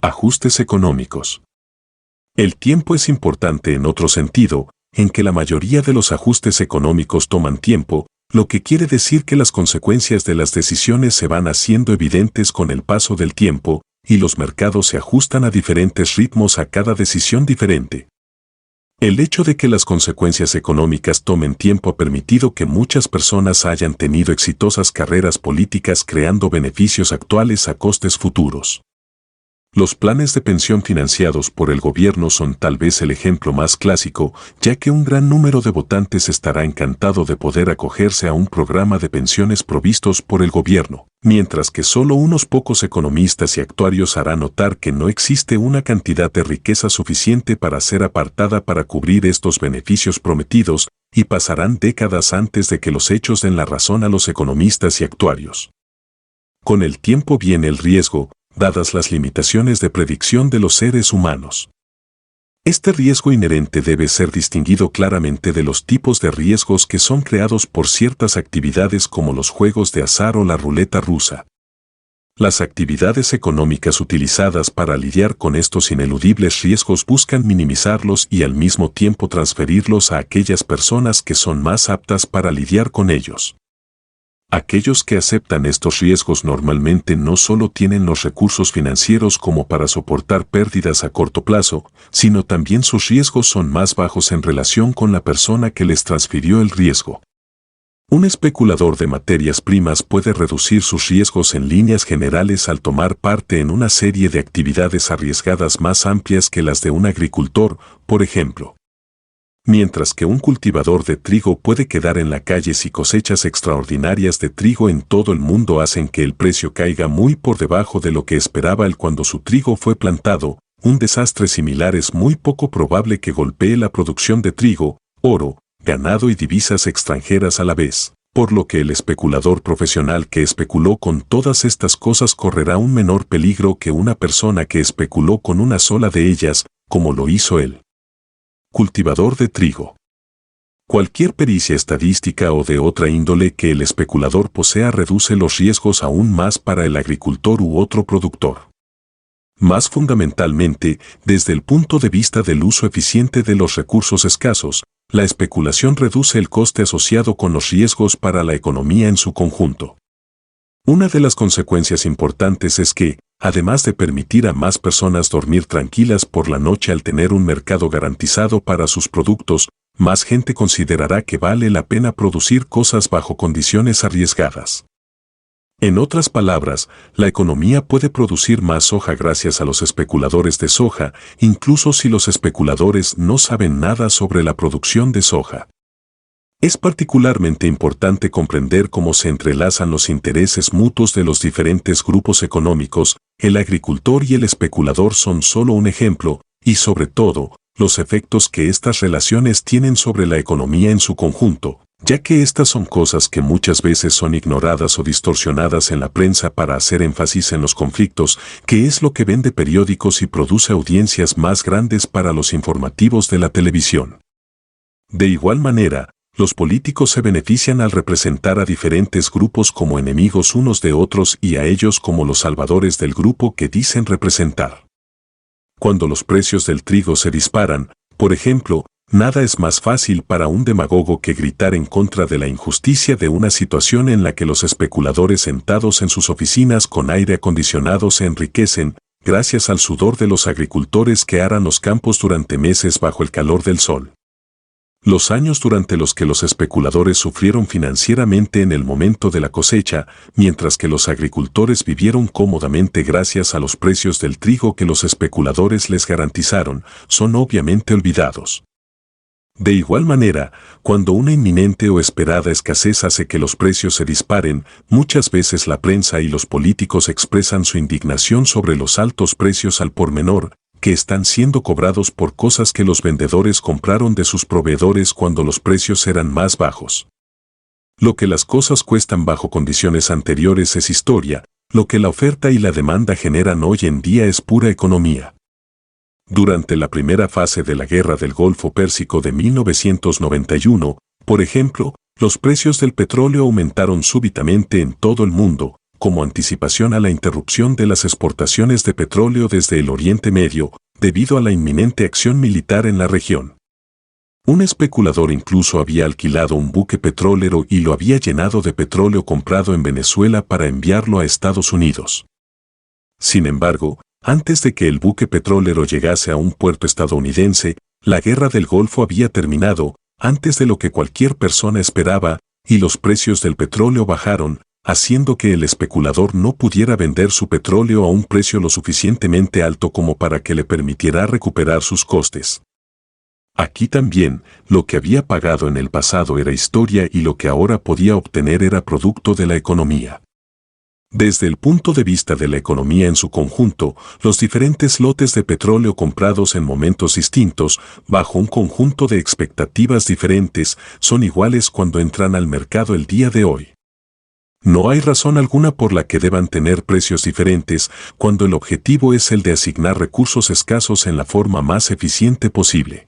Ajustes económicos. El tiempo es importante en otro sentido, en que la mayoría de los ajustes económicos toman tiempo, lo que quiere decir que las consecuencias de las decisiones se van haciendo evidentes con el paso del tiempo, y los mercados se ajustan a diferentes ritmos a cada decisión diferente. El hecho de que las consecuencias económicas tomen tiempo ha permitido que muchas personas hayan tenido exitosas carreras políticas creando beneficios actuales a costes futuros. Los planes de pensión financiados por el gobierno son tal vez el ejemplo más clásico, ya que un gran número de votantes estará encantado de poder acogerse a un programa de pensiones provistos por el gobierno, mientras que solo unos pocos economistas y actuarios harán notar que no existe una cantidad de riqueza suficiente para ser apartada para cubrir estos beneficios prometidos, y pasarán décadas antes de que los hechos den la razón a los economistas y actuarios. Con el tiempo viene el riesgo, dadas las limitaciones de predicción de los seres humanos. Este riesgo inherente debe ser distinguido claramente de los tipos de riesgos que son creados por ciertas actividades como los juegos de azar o la ruleta rusa. Las actividades económicas utilizadas para lidiar con estos ineludibles riesgos buscan minimizarlos y al mismo tiempo transferirlos a aquellas personas que son más aptas para lidiar con ellos. Aquellos que aceptan estos riesgos normalmente no solo tienen los recursos financieros como para soportar pérdidas a corto plazo, sino también sus riesgos son más bajos en relación con la persona que les transfirió el riesgo. Un especulador de materias primas puede reducir sus riesgos en líneas generales al tomar parte en una serie de actividades arriesgadas más amplias que las de un agricultor, por ejemplo. Mientras que un cultivador de trigo puede quedar en la calle si cosechas extraordinarias de trigo en todo el mundo hacen que el precio caiga muy por debajo de lo que esperaba él cuando su trigo fue plantado, un desastre similar es muy poco probable que golpee la producción de trigo, oro, ganado y divisas extranjeras a la vez, por lo que el especulador profesional que especuló con todas estas cosas correrá un menor peligro que una persona que especuló con una sola de ellas, como lo hizo él. Cultivador de trigo. Cualquier pericia estadística o de otra índole que el especulador posea reduce los riesgos aún más para el agricultor u otro productor. Más fundamentalmente, desde el punto de vista del uso eficiente de los recursos escasos, la especulación reduce el coste asociado con los riesgos para la economía en su conjunto. Una de las consecuencias importantes es que, además de permitir a más personas dormir tranquilas por la noche al tener un mercado garantizado para sus productos, más gente considerará que vale la pena producir cosas bajo condiciones arriesgadas. En otras palabras, la economía puede producir más soja gracias a los especuladores de soja, incluso si los especuladores no saben nada sobre la producción de soja. Es particularmente importante comprender cómo se entrelazan los intereses mutuos de los diferentes grupos económicos, el agricultor y el especulador son solo un ejemplo, y sobre todo, los efectos que estas relaciones tienen sobre la economía en su conjunto, ya que estas son cosas que muchas veces son ignoradas o distorsionadas en la prensa para hacer énfasis en los conflictos, que es lo que vende periódicos y produce audiencias más grandes para los informativos de la televisión. De igual manera, los políticos se benefician al representar a diferentes grupos como enemigos unos de otros y a ellos como los salvadores del grupo que dicen representar. Cuando los precios del trigo se disparan, por ejemplo, nada es más fácil para un demagogo que gritar en contra de la injusticia de una situación en la que los especuladores sentados en sus oficinas con aire acondicionado se enriquecen, gracias al sudor de los agricultores que aran los campos durante meses bajo el calor del sol. Los años durante los que los especuladores sufrieron financieramente en el momento de la cosecha, mientras que los agricultores vivieron cómodamente gracias a los precios del trigo que los especuladores les garantizaron, son obviamente olvidados. De igual manera, cuando una inminente o esperada escasez hace que los precios se disparen, muchas veces la prensa y los políticos expresan su indignación sobre los altos precios al por menor, que están siendo cobrados por cosas que los vendedores compraron de sus proveedores cuando los precios eran más bajos. Lo que las cosas cuestan bajo condiciones anteriores es historia, lo que la oferta y la demanda generan hoy en día es pura economía. Durante la primera fase de la Guerra del Golfo Pérsico de 1991, por ejemplo, los precios del petróleo aumentaron súbitamente en todo el mundo, como anticipación a la interrupción de las exportaciones de petróleo desde el Oriente Medio, debido a la inminente acción militar en la región. Un especulador incluso había alquilado un buque petrolero y lo había llenado de petróleo comprado en Venezuela para enviarlo a Estados Unidos. Sin embargo, antes de que el buque petrolero llegase a un puerto estadounidense, la guerra del Golfo había terminado, antes de lo que cualquier persona esperaba, y los precios del petróleo bajaron, haciendo que el especulador no pudiera vender su petróleo a un precio lo suficientemente alto como para que le permitiera recuperar sus costes. Aquí también, lo que había pagado en el pasado era historia y lo que ahora podía obtener era producto de la economía. Desde el punto de vista de la economía en su conjunto, los diferentes lotes de petróleo comprados en momentos distintos, bajo un conjunto de expectativas diferentes, son iguales cuando entran al mercado el día de hoy. No hay razón alguna por la que deban tener precios diferentes cuando el objetivo es el de asignar recursos escasos en la forma más eficiente posible.